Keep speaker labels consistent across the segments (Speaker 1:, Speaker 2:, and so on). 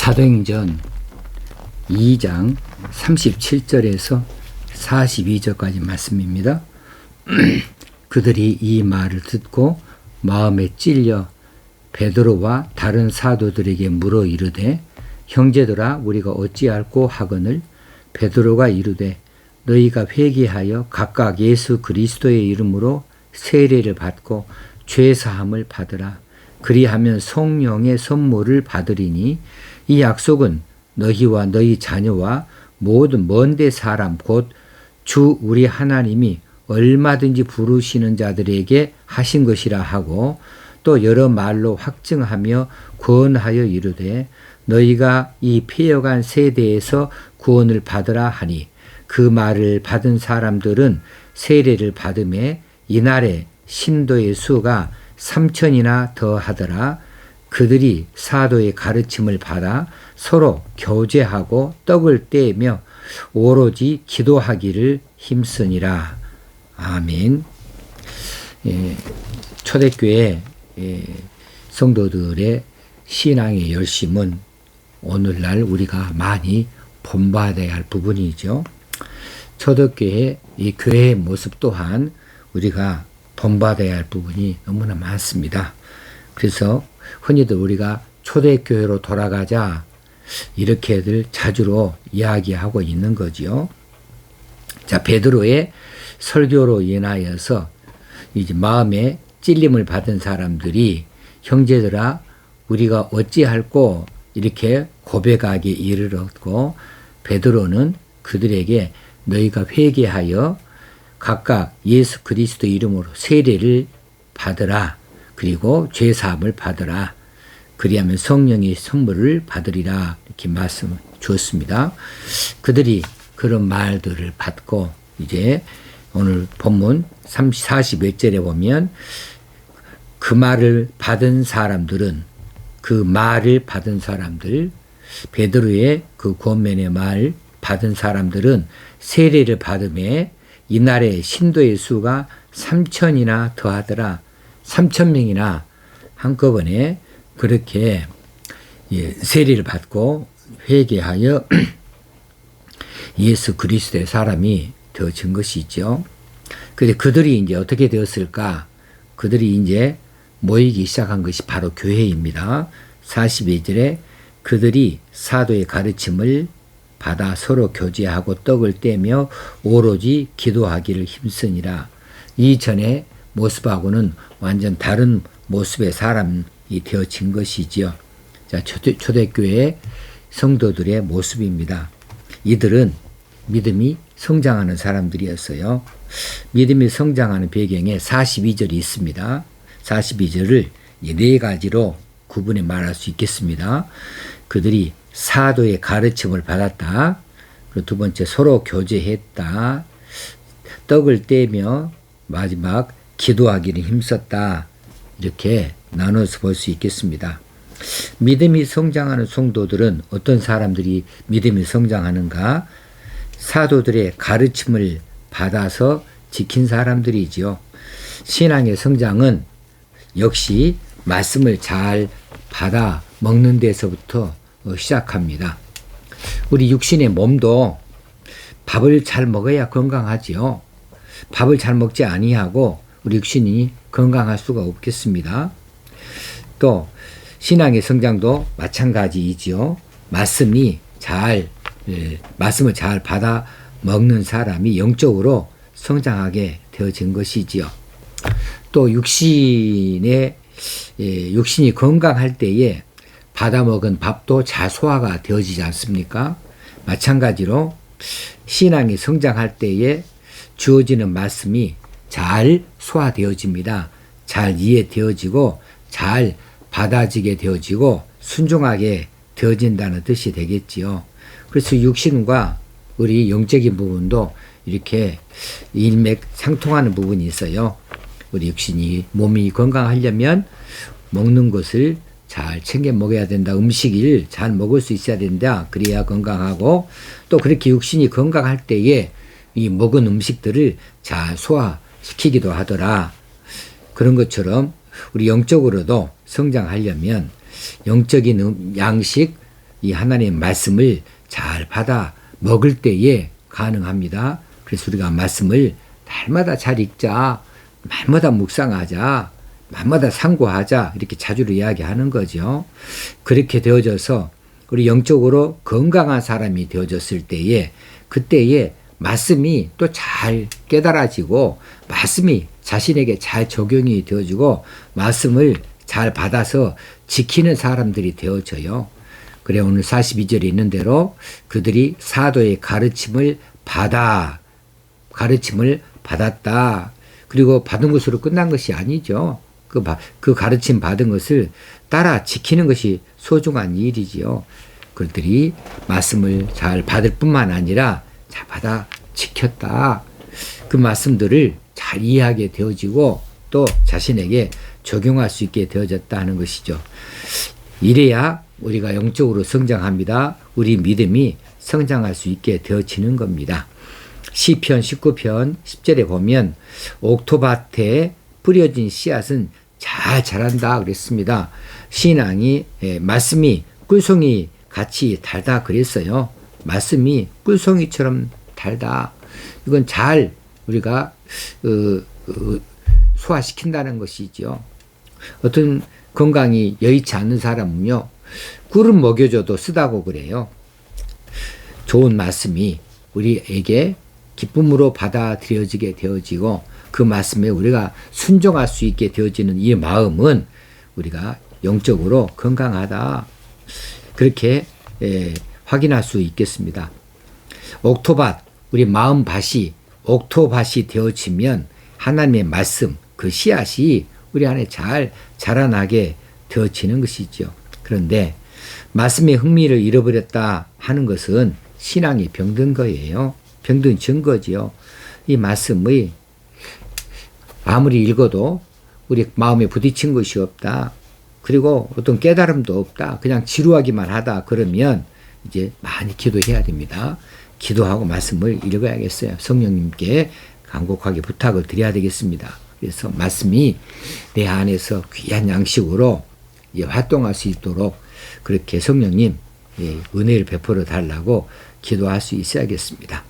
Speaker 1: 사도행전 2장 37절에서 42절까지 말씀입니다. 그들이 이 말을 듣고 마음에 찔려 베드로와 다른 사도들에게 물어 이르되 형제들아 우리가 어찌할꼬 하거늘 베드로가 이르되 너희가 회개하여 각각 예수 그리스도의 이름으로 세례를 받고 죄사함을 받으라. 그리하면 성령의 선물을 받으리니 이 약속은 너희와 너희 자녀와 모든 먼데 사람 곧 주 우리 하나님이 얼마든지 부르시는 자들에게 하신 것이라 하고 또 여러 말로 확증하며 권하여 이르되 너희가 이 폐역한 세대에서 구원을 받으라 하니 그 말을 받은 사람들은 세례를 받음에 이날에 신도의 수가 3,000이나 더하더라. 그들이 사도의 가르침을 받아 서로 교제하고 떡을 떼며 오로지 기도하기를 힘쓰니라. 아멘. 초대교회 성도들의 신앙의 열심은 오늘날 우리가 많이 본받아야 할 부분이죠. 초대교회 이 교회의 모습 또한 우리가 본받아야 할 부분이 너무나 많습니다. 그래서 흔히들 우리가 초대교회로 돌아가자 이렇게들 자주로 이야기하고 있는 거지요. 자, 베드로의 설교로 인하여서 이제 마음에 찔림을 받은 사람들이 형제들아 우리가 어찌할꼬 이렇게 고백하기에 이르렀고 베드로는 그들에게 너희가 회개하여 각각 예수 그리스도 이름으로 세례를 받으라. 그리고 죄사함을 받으라. 그리하면 성령의 선물을 받으리라. 이렇게 말씀을 주었습니다. 그들이 그런 말들을 받고 이제 오늘 본문 40몇 절에 보면 그 말을 받은 사람들 베드로의 그 권면의 말 받은 사람들은 세례를 받음에 이날에 신도의 수가 3,000이나 더하더라. 3,000명이나 한꺼번에 그렇게 세례를 받고 회개하여 예수 그리스도의 사람이 되어진 것이죠. 그런데 그들이 이제 어떻게 되었을까? 그들이 이제 모이기 시작한 것이 바로 교회입니다. 42절에 그들이 사도의 가르침을 받아 서로 교제하고 떡을 떼며 오로지 기도하기를 힘쓰니라. 이전의 모습하고는 완전 다른 모습의 사람이 되어진 것이지요. 자, 초대교회 성도들의 모습입니다. 이들은 믿음이 성장하는 사람들이었어요. 믿음이 성장하는 배경에 42절이 있습니다. 42절을 네 가지로 구분해 말할 수 있겠습니다. 그들이 사도의 가르침을 받았다. 그리고 두 번째 서로 교제했다. 떡을 떼며 마지막 기도하기를 힘썼다. 이렇게 나눠서 볼 수 있겠습니다. 믿음이 성장하는 성도들은 어떤 사람들이 믿음이 성장하는가? 사도들의 가르침을 받아서 지킨 사람들이지요. 신앙의 성장은 역시 말씀을 잘 받아 먹는 데서부터 시작합니다. 우리 육신의 몸도 밥을 잘 먹어야 건강하지요. 밥을 잘 먹지 아니하고 우리 육신이 건강할 수가 없겠습니다. 또 신앙의 성장도 마찬가지이지요. 말씀을 잘 받아 먹는 사람이 영적으로 성장하게 되어진 것이지요. 또 육신이 건강할 때에 받아 먹은 밥도 잘 소화가 되어지지 않습니까? 마찬가지로 신앙이 성장할 때에 주어지는 말씀이 잘 소화되어집니다. 잘 이해되어지고 잘 받아지게 되어지고 순종하게 되어진다는 뜻이 되겠지요. 그래서 육신과 우리 영적인 부분도 이렇게 일맥상통하는 부분이 있어요. 우리 육신이 몸이 건강하려면 먹는 것을 잘 챙겨 먹어야 된다. 음식을 잘 먹을 수 있어야 된다. 그래야 건강하고 또 그렇게 육신이 건강할 때에 이 먹은 음식들을 잘 소화시키기도 하더라. 그런 것처럼 우리 영적으로도 성장하려면 영적인 양식, 이 하나님의 말씀을 잘 받아 먹을 때에 가능합니다. 그래서 우리가 말씀을 날마다 잘 읽자, 날마다 묵상하자, 날마다 상고하자 이렇게 자주 이야기하는 거죠. 그렇게 되어져서 우리 영적으로 건강한 사람이 되어졌을 때에 그때에 말씀이 또 잘 깨달아지고 말씀이 자신에게 잘 적용이 되어지고 말씀을 잘 받아서 지키는 사람들이 되어져요. 그래 오늘 42절에 있는 대로 그들이 사도의 가르침을 받았다. 그리고 받은 것으로 끝난 것이 아니죠. 그 가르침 받은 것을 따라 지키는 것이 소중한 일이지요. 그들이 말씀을 잘 받을 뿐만 아니라 잘 받아 지켰다. 그 말씀들을 잘 이해하게 되어지고 또 자신에게 적용할 수 있게 되어졌다 하는 것이죠. 이래야 우리가 영적으로 성장합니다. 우리 믿음이 성장할 수 있게 되어지는 겁니다. 시편 19편 10절에 보면 옥토밭에 뿌려진 씨앗은 잘 자란다 그랬습니다. 신앙이 말씀이 꿀송이 같이 달다 그랬어요. 말씀이 꿀송이처럼 달다. 이건 잘 우리가 소화시킨다는 것이죠. 어떤 건강이 여의치 않는 사람은요. 꿀은 먹여줘도 쓰다고 그래요. 좋은 말씀이 우리에게 기쁨으로 받아들여지게 되어지고 그 말씀에 우리가 순종할 수 있게 되어지는 이 마음은 우리가 영적으로 건강하다. 그렇게 확인할 수 있겠습니다. 옥토밭, 우리 마음밭이 옥토밭이 되어지면 하나님의 말씀, 그 씨앗이 우리 안에 잘 자라나게 되어지는 것이죠. 그런데 말씀의 흥미를 잃어버렸다 하는 것은 신앙이 병든 거예요. 병든 증거지요. 이 말씀의 아무리 읽어도 우리 마음에 부딪힌 것이 없다. 그리고 어떤 깨달음도 없다. 그냥 지루하기만 하다. 그러면 이제 많이 기도해야 됩니다. 기도하고 말씀을 읽어야겠어요. 성령님께 간곡하게 부탁을 드려야 되겠습니다. 그래서 말씀이 내 안에서 귀한 양식으로 활동할 수 있도록 그렇게 성령님 은혜를 베풀어 달라고 기도할 수 있어야겠습니다.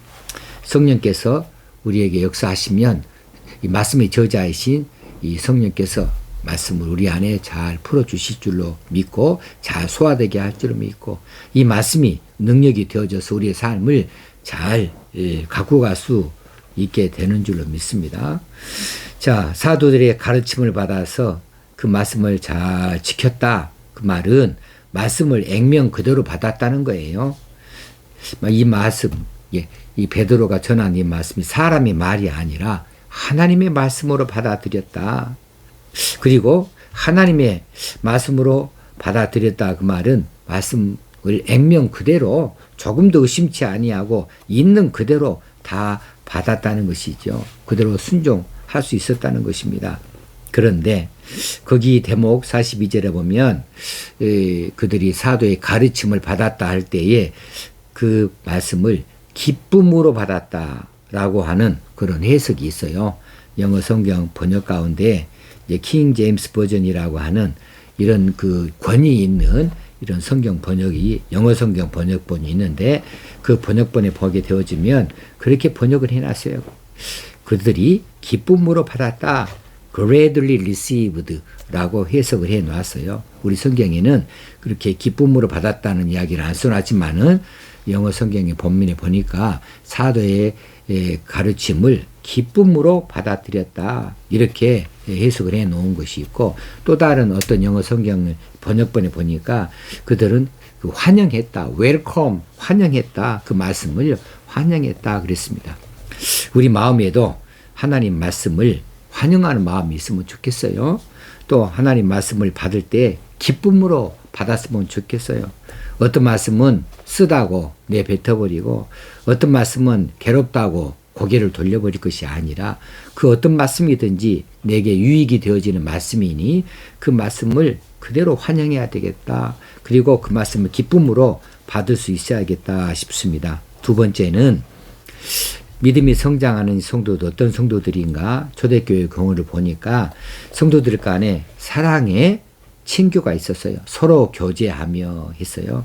Speaker 1: 성령께서 우리에게 역사하시면 이 말씀의 저자이신 이 성령께서 말씀을 우리 안에 잘 풀어주실 줄로 믿고 잘 소화되게 할 줄로 믿고 이 말씀이 능력이 되어져서 우리의 삶을 잘 갖고 갈 수 있게 되는 줄로 믿습니다. 자, 사도들의 가르침을 받아서 그 말씀을 잘 지켰다. 그 말은 말씀을 액면 그대로 받았다는 거예요. 이 말씀, 이 베드로가 전한 이 말씀이 사람의 말이 아니라 하나님의 말씀으로 받아들였다. 그리고 하나님의 말씀으로 받아들였다. 그 말은 말씀을 액면 그대로 조금도 의심치 아니하고 있는 그대로 다 받았다는 것이죠. 그대로 순종할 수 있었다는 것입니다. 그런데 거기 대목 42절에 보면 그들이 사도의 가르침을 받았다 할 때에 그 말씀을 기쁨으로 받았다라고 하는 그런 해석이 있어요. 영어 성경 번역 가운데 이제 킹 제임스 버전이라고 하는 이런 그 권위 있는 이런 성경 번역이 영어 성경 번역본이 있는데 그 번역본에 보게 되어지면 그렇게 번역을 해놨어요. 그들이 기쁨으로 받았다. gladly received 라고 해석을 해놨어요. 우리 성경에는 그렇게 기쁨으로 받았다는 이야기를 안 써놨지만은 영어 성경의 본문에 보니까 사도의 가르침을 기쁨으로 받아들였다. 이렇게 해석을 해 놓은 것이 있고 또 다른 어떤 영어 성경 번역본에 보니까 그들은 그 환영했다. 웰컴, 환영했다. 그 말씀을 환영했다. 그랬습니다. 우리 마음에도 하나님 말씀을 환영하는 마음이 있으면 좋겠어요. 또 하나님 말씀을 받을 때 기쁨으로 받았으면 좋겠어요. 어떤 말씀은 쓰다고 내뱉어버리고 어떤 말씀은 괴롭다고 고개를 돌려버릴 것이 아니라 그 어떤 말씀이든지 내게 유익이 되어지는 말씀이니 그 말씀을 그대로 환영해야 되겠다. 그리고 그 말씀을 기쁨으로 받을 수 있어야겠다 싶습니다. 두 번째는 믿음이 성장하는 성도도 어떤 성도들인가 초대교회 경우를 보니까 성도들 간에 사랑의 친교가 있었어요. 서로 교제하며 했어요.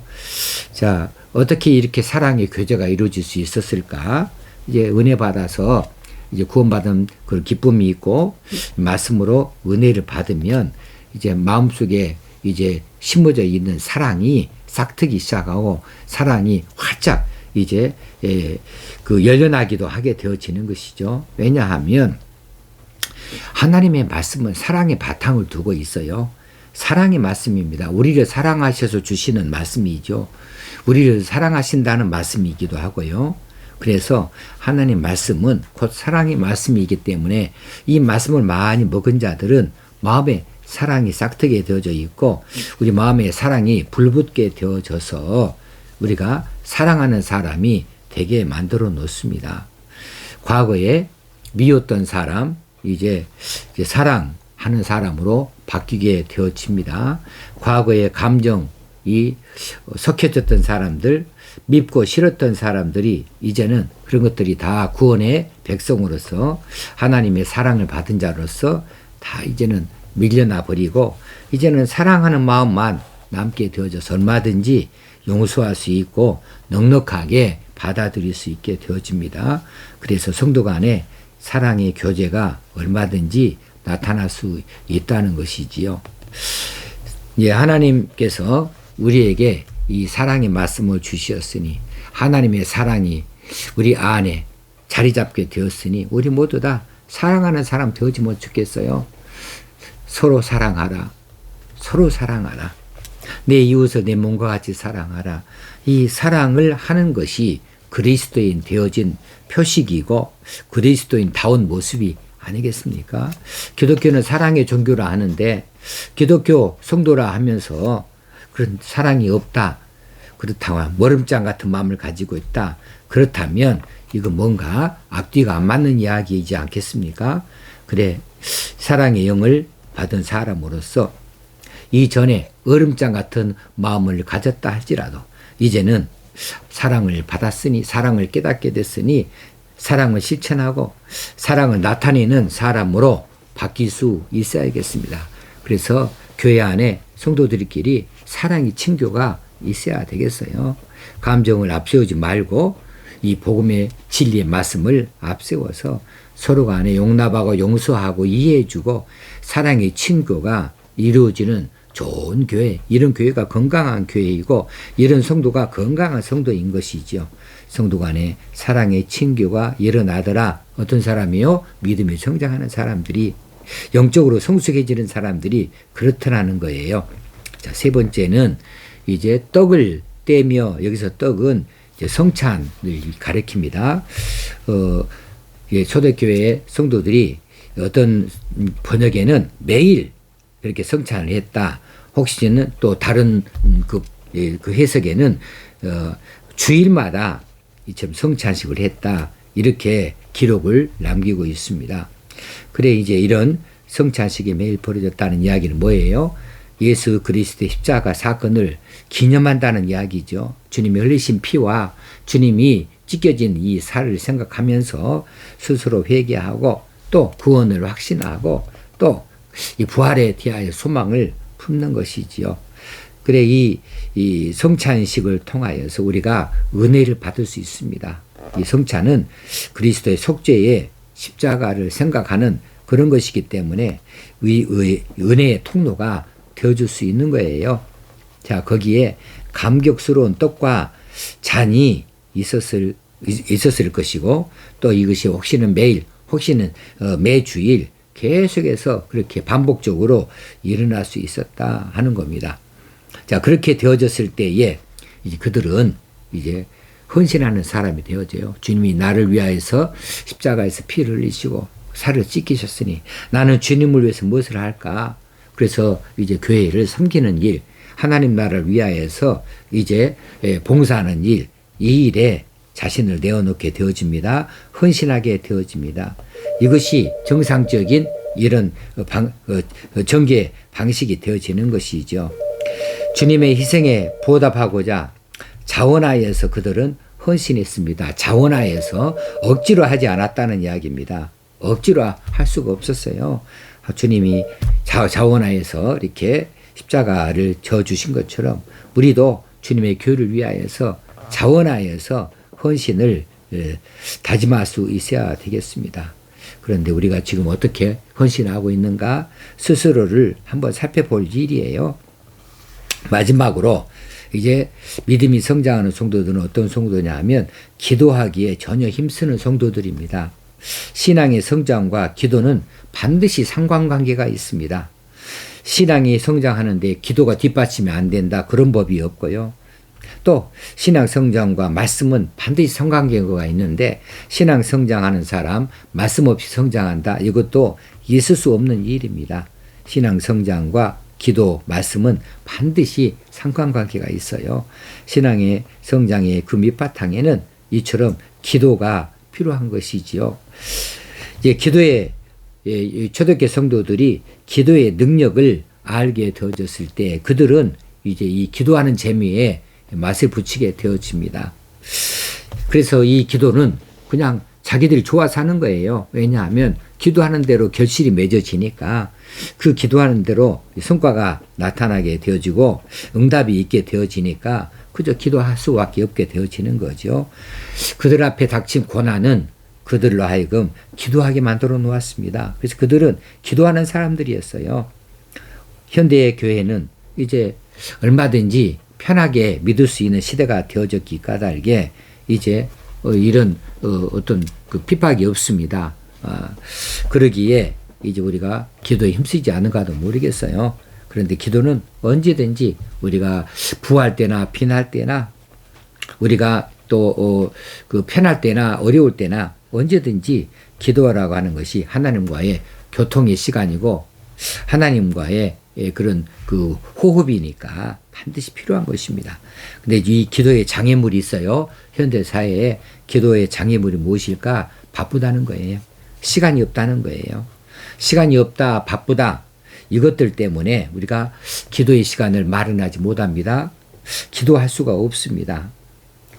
Speaker 1: 자, 어떻게 이렇게 사랑의 교제가 이루어질 수 있었을까? 이제 은혜 받아서 이제 구원받은 그 기쁨이 있고 말씀으로 은혜를 받으면 이제 마음속에 이제 심어져 있는 사랑이 싹트기 시작하고 사랑이 활짝 이제 그 열려나기도 하게 되어지는 것이죠. 왜냐하면 하나님의 말씀은 사랑의 바탕을 두고 있어요. 사랑의 말씀입니다. 우리를 사랑하셔서 주시는 말씀이죠. 우리를 사랑하신다는 말씀이기도 하고요. 그래서 하나님 말씀은 곧 사랑의 말씀이기 때문에 이 말씀을 많이 먹은 자들은 마음에 사랑이 싹트게 되어져 있고 우리 마음에 사랑이 불붙게 되어져서 우리가 사랑하는 사람이 되게 만들어 놓습니다. 과거에 미웠던 사람 이제 사랑하는 사람으로 바뀌게 되어집니다. 과거의 감정이 섞여졌던 사람들 밉고 싫었던 사람들이 이제는 그런 것들이 다 구원의 백성으로서 하나님의 사랑을 받은 자로서 다 이제는 밀려나 버리고 이제는 사랑하는 마음만 남게 되어져서 얼마든지 용서할 수 있고 넉넉하게 받아들일 수 있게 되어집니다. 그래서 성도 간에 사랑의 교제가 얼마든지 나타날 수 있다는 것이지요. 예, 하나님께서 우리에게 이 사랑의 말씀을 주셨으니 하나님의 사랑이 우리 안에 자리 잡게 되었으니 우리 모두 다 사랑하는 사람 되어지면 좋겠어요. 서로 사랑하라. 서로 사랑하라. 내 이웃을 내 몸과 같이 사랑하라. 이 사랑을 하는 것이 그리스도인 되어진 표식이고 그리스도인다운 모습이 아니겠습니까? 기독교는 사랑의 종교라 하는데 기독교 성도라 하면서 그런 사랑이 없다. 그렇다면 머름장 같은 마음을 가지고 있다. 그렇다면 이거 뭔가 앞뒤가 안 맞는 이야기이지 않겠습니까? 그래 사랑의 영을 받은 사람으로서 이전에 얼음장 같은 마음을 가졌다 할지라도 이제는 사랑을 받았으니 사랑을 깨닫게 됐으니 사랑을 실천하고 사랑을 나타내는 사람으로 바뀔 수 있어야겠습니다. 그래서 교회 안에 성도들끼리 사랑의 친교가 있어야 되겠어요. 감정을 앞세우지 말고 이 복음의 진리의 말씀을 앞세워서 서로 간에 용납하고 용서하고 이해해주고 사랑의 친교가 이루어지는 좋은 교회, 이런 교회가 건강한 교회이고 이런 성도가 건강한 성도인 것이죠. 성도 간에 사랑의 친교가 일어나더라. 어떤 사람이요? 믿음이 성장하는 사람들이 영적으로 성숙해지는 사람들이 그렇더라는 거예요. 자, 세 번째는 이제 떡을 떼며 여기서 떡은 이제 성찬을 가리킵니다. 예, 초대교회 성도들이 어떤 번역에는 매일 그렇게 성찬을 했다. 혹시는 또 다른 그 해석에는 주일마다 이처럼 성찬식을 했다. 이렇게 기록을 남기고 있습니다. 그래 이제 이런 성찬식이 매일 벌어졌다는 이야기는 뭐예요? 예수 그리스도의 십자가 사건을 기념한다는 이야기죠. 주님이 흘리신 피와 주님이 찢겨진 이 살을 생각하면서 스스로 회개하고 또 구원을 확신하고 또 이 부활에 대하여 소망을 품는 것이지요. 그래 이 성찬식을 통하여서 우리가 은혜를 받을 수 있습니다. 이 성찬은 그리스도의 속죄의 십자가를 생각하는 그런 것이기 때문에 은혜의 통로가 되어줄 수 있는 거예요. 자, 거기에 감격스러운 떡과 잔이 있었을 것이고 또 이것이 혹시는 매일 혹시는 매주일 계속해서 그렇게 반복적으로 일어날 수 있었다 하는 겁니다. 자, 그렇게 되어졌을 때에 이제 그들은 이제 헌신하는 사람이 되어져요. 주님이 나를 위하여서 십자가에서 피를 흘리시고 살을 찢기셨으니 나는 주님을 위해서 무엇을 할까? 그래서 이제 교회를 섬기는 일, 하나님 나라를 위하여서 이제 봉사하는 일, 이 일에 자신을 내어놓게 되어집니다. 헌신하게 되어집니다. 이것이 정상적인 이런 전개 방식이 되어지는 것이죠. 주님의 희생에 보답하고자 자원하여서 그들은 헌신했습니다. 자원하여서 억지로 하지 않았다는 이야기입니다. 억지로 할 수가 없었어요. 주님이 자원하여서 이렇게 십자가를 져 주신 것처럼 우리도 주님의 교회를 위하여서 자원하여서 헌신을 다짐할 수 있어야 되겠습니다. 그런데 우리가 지금 어떻게 헌신하고 있는가 스스로를 한번 살펴볼 일이에요. 마지막으로 이제 믿음이 성장하는 성도들은 어떤 성도냐 하면 기도하기에 전혀 힘쓰는 성도들입니다. 신앙의 성장과 기도는 반드시 상관관계가 있습니다. 신앙이 성장하는데 기도가 뒷받침이 안 된다, 그런 법이 없고요. 또 신앙 성장과 말씀은 반드시 상관관계가 있는데 신앙 성장하는 사람 말씀 없이 성장한다, 이것도 있을 수 없는 일입니다. 신앙 성장과 기도, 말씀은 반드시 상관관계가 있어요. 신앙의 성장의 그 밑바탕에는 이처럼 기도가 필요한 것이지요. 이제 기도의 초대교회 성도들이 기도의 능력을 알게 되어졌을 때 그들은 이제 이 기도하는 재미에 맛을 붙이게 되어집니다. 그래서 이 기도는 그냥 자기들이 좋아서 하는 거예요. 왜냐하면 기도하는 대로 결실이 맺어지니까 그 기도하는 대로 성과가 나타나게 되어지고 응답이 있게 되어지니까 그저 기도할 수밖에 없게 되어지는 거죠. 그들 앞에 닥친 고난은 그들로 하여금 기도하게 만들어 놓았습니다. 그래서 그들은 기도하는 사람들이었어요. 현대의 교회는 이제 얼마든지 편하게 믿을 수 있는 시대가 되어졌기 까닭에 이제 이런 어떤 그 핍박이 없습니다. 그러기에 이제 우리가 기도에 힘쓰지 않은가도 모르겠어요. 그런데 기도는 언제든지 우리가 부할 때나 빈할 때나 우리가 또 그 편할 때나 어려울 때나 언제든지 기도하라고 하는 것이 하나님과의 교통의 시간이고 하나님과의 그런 그 호흡이니까 반드시 필요한 것입니다. 근데 이 기도의 장애물이 있어요. 현대 사회에 기도의 장애물이 무엇일까? 바쁘다는 거예요. 시간이 없다는 거예요. 시간이 없다, 바쁘다, 이것들 때문에 우리가 기도의 시간을 마련하지 못합니다. 기도할 수가 없습니다.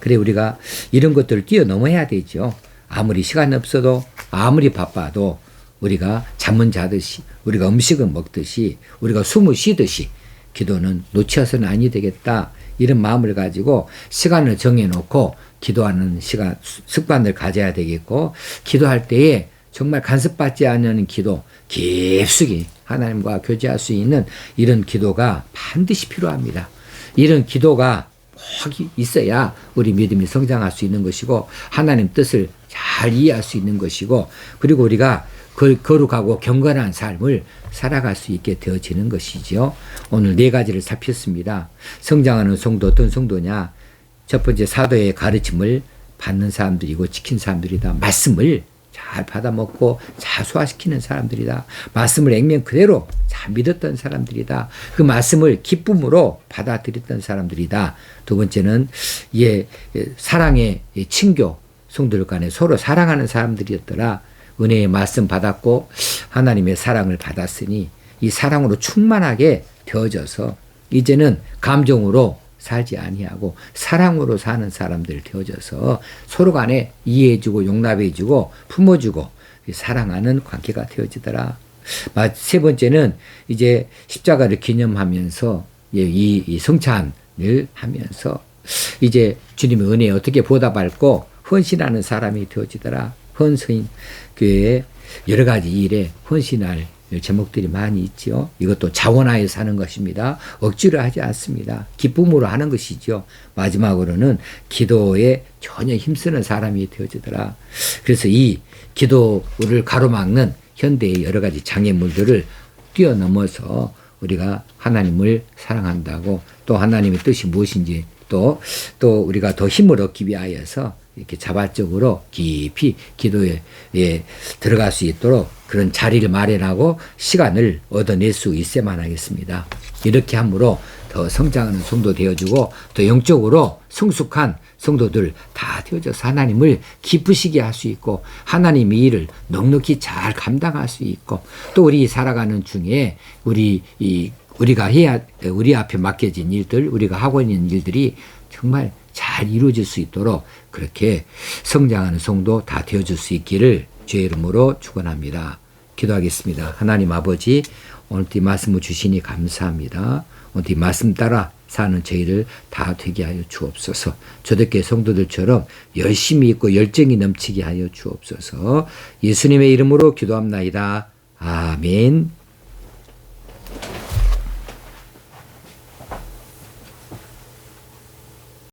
Speaker 1: 그래 우리가 이런 것들을 뛰어넘어야 되죠. 아무리 시간이 없어도 아무리 바빠도 우리가 잠은 자듯이 우리가 음식을 먹듯이 우리가 숨을 쉬듯이 기도는 놓쳐서는 아니 되겠다, 이런 마음을 가지고 시간을 정해놓고 기도하는 시간 습관을 가져야 되겠고, 기도할 때에 정말 간섭받지 않는 기도, 깊숙이 하나님과 교제할 수 있는 이런 기도가 반드시 필요합니다. 이런 기도가 꼭 있어야 우리 믿음이 성장할 수 있는 것이고 하나님 뜻을 잘 이해할 수 있는 것이고, 그리고 우리가 거룩하고 경건한 삶을 살아갈 수 있게 되어지는 것이지요. 오늘 4가지를 살폈습니다. 성장하는 성도, 어떤 성도냐? 첫 번째, 사도의 가르침을 받는 사람들이고 지킨 사람들이다. 말씀을 잘 받아먹고 잘 소화시키는 사람들이다. 말씀을 액면 그대로 잘 믿었던 사람들이다. 그 말씀을 기쁨으로 받아들였던 사람들이다. 두 번째는 사랑의 친교, 성도들 간에 서로 사랑하는 사람들이었더라. 은혜의 말씀 받았고 하나님의 사랑을 받았으니 이 사랑으로 충만하게 되어져서 이제는 감정으로 살지 아니하고 사랑으로 사는 사람들 되어져서 서로 간에 이해해주고 용납해주고 품어주고 사랑하는 관계가 되어지더라. 세 번째는 이제 십자가를 기념하면서 이 성찬을 하면서 이제 주님의 은혜에 어떻게 보답할고 헌신하는 사람이 되어지더라. 헌신 교회에 여러 가지 일에 헌신할 제목들이 많이 있죠. 이것도 자원하여 사는 것입니다. 억지로 하지 않습니다. 기쁨으로 하는 것이죠. 마지막으로는 기도에 전혀 힘쓰는 사람이 되어지더라. 그래서 이 기도를 가로막는 현대의 여러 가지 장애물들을 뛰어넘어서 우리가 하나님을 사랑한다고, 또 하나님의 뜻이 무엇인지 또 우리가 더 힘을 얻기 위하여서 이렇게 자발적으로 깊이 기도에 들어갈 수 있도록 그런 자리를 마련하고 시간을 얻어낼 수 있어야만 하겠습니다. 이렇게 함으로 더 성장하는 성도 되어주고 더 영적으로 성숙한 성도들 다 되어져서 하나님을 기쁘시게 할 수 있고 하나님의 일을 넉넉히 잘 감당할 수 있고, 또 우리 살아가는 중에 우리가 해야, 우리 앞에 맡겨진 일들, 우리가 하고 있는 일들이 정말 잘 이루어질 수 있도록 그렇게 성장하는 성도 다 되어줄 수 있기를 주의 이름으로 축원합니다. 기도하겠습니다. 하나님 아버지, 오늘 이 말씀을 주시니 감사합니다. 어디 말씀 따라 사는 저희를 다 되게 하여 주옵소서. 초대교회 성도들처럼 열심히 있고 열정이 넘치게 하여 주옵소서. 예수님의 이름으로 기도합나이다. 아멘.